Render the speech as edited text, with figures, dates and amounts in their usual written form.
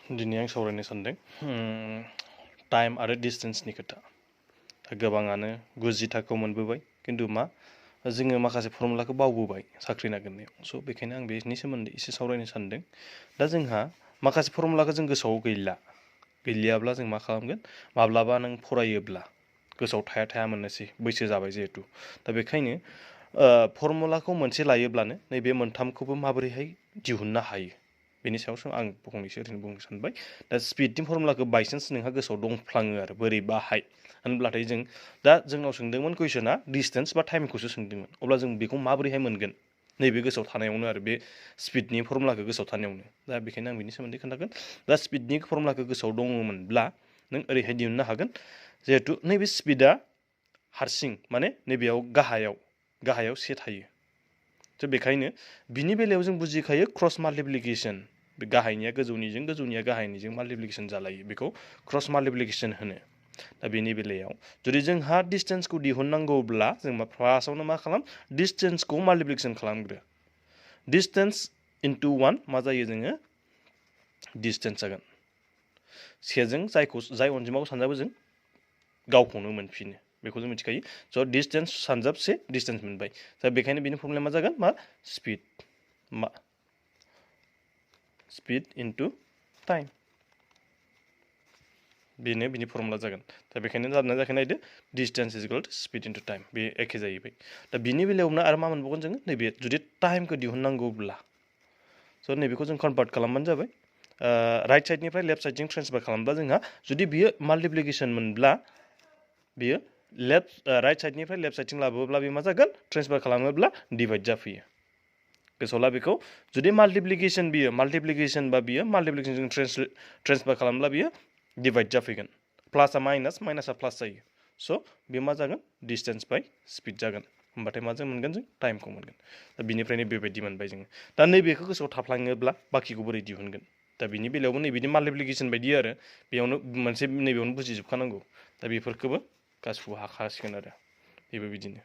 दिनै आं सावरायनो सानदों टाइम आरो डिस्टेन्सनि खोथा गोबाङानो गुजि थाखोआव मोनबोबाय खिन्थु मा जोङो माखासे फर्मुलाखौ बावबोबाय साख्रि नागिरनायाव स' बेखायनो आं बेनि सोमोन्दै एसे सावरायनो सानदों दा जोंहा माखासे फर्मुलाखौ जों गोसोआव गैलियाब्ला जों मा खालामगोन माब्लाबा नों फरायोब्ला गोसोआव थाया मोननोसै बैसो जाबाय जिहेतु दा बेखायनो फर्मुलाखौ मोनसे लायोब्लानो नैबे मोनथामखौबो माबोरैहाय दिहुननो हायो बेनि सायावसो आं फंनैसो ओरैनो बुंनो सानबाय दा स्पिडनि फर्मुलाखौ बायसान्स नोंहा गोसोआव दंफ्लाङो आरो बोरै बाहाय होनब्लाथाय जों दा जोंनाव सोंदोंमोन कुइसना डिस्टेन्स बा टाइमखौसो सोंदोंमोन अब्ला जों बेखौ माबोरैहाय मोनगोन नैबे गोसोआव थानायावनो आरो बे स्पिडनि फर्मुलाखौ गोसोआव थानायावनो दा बेखायनो आं बेनि सोमोन्दै खोन्थागोन दा स्पिडनि फर्मुलाखौ गोसोआव दङमोनब्ला नों ओरैहाय दिहुननो हागोन जिहेथु नैबे स्पिडा हारसिं माने नैबेयाव गाहायाव से थायो थ' बेखायनो बिनि बेलायाव जों बुजिखायो क्रस माल्टिप्लिकेसन बे गाहायनिया गोजौनिजों गोजौनिया गाहायनिजों माल्टिप्लिकेसन जालायो बेखौ क्रस माल्टिप्लिकेसन होनो दा बेनि बेलायाव जुदि जोंहा डिस्टेन्सखौ दिहुननांगौब्ला जों फार्स्टआवनो मा खालाम डिस्टेन्सखौ माल्टिप्लिकेसन खालामग्रो डिस्टेन्स इन्टु 1 मा जायो जोङो डिस्टेन्स जागोन सेजों जाय अनजिमाखौ सानजाबो जों गावखौनो मोनफिनो बेखौ जों मिथिखायो स' डिस्टेन्स सानजाब से डिस्टेन्स मोनबाय दा बेखायनो बेनि फर्मुलाया मा जागोन मा स्पिड इन्टु टाइम बेनो बिनि फर्मुला जागोन दा बेखायनो जादोंना जायाखै नायदो distance is equal to speed into time बे एखे जाहैबाय दा बिनि बेलायावनो आरो मा मोनबावगोन जोङो नैबे जुदि टाइमखौ दिहुननांगौब्ला स' नैबेखौ जों कनभार्ट खालामबानो जाबाय राइट साइडनिफ्राय लेफ्ट साइडजों ट्रेन्सफार खालामब्ला जोंहा जुदि बियो माल्टिप्लिकेसन मोनब्ला बियो राइट साइडनिफ्राय लेफ्ट साइडथिं लाबोब्ला बे मा जागोन ट्रेन्सफार खालामोब्ला डिभाइड जाफैयो गोसोआव ला बेखौ जुदि माल्टिप्लिकेसन बा बियो माल्टिप्लिकेसनजों ट्रेन्सफार खालामब्ला बियो डिभाइड जाफैगोन प्लासआ माइनासआ प्लास जायो स' बे मा जागोन डिस्टेन्स बाय स्पिड जागोन होमबाथाय माजों मोनगोन जों टाइमखौ मोनगोन दा बिनिफ्रायनो बेबायदि मोनबाय जोङो दा नैबेखौ गोसोआव थाफ्लाङोब्ला बाखिखौ बोरै दिहुनगोन दा बिनि बेलायावबो नैबिदि माल्टिप्लिकेसन बायदि आरो बेयावनो मोनसे नैबेयावनो बुजिजोबखानांगौ दा बेफोरखौबो गासिबो हाखासिगोन आरो बेबो बिदिनो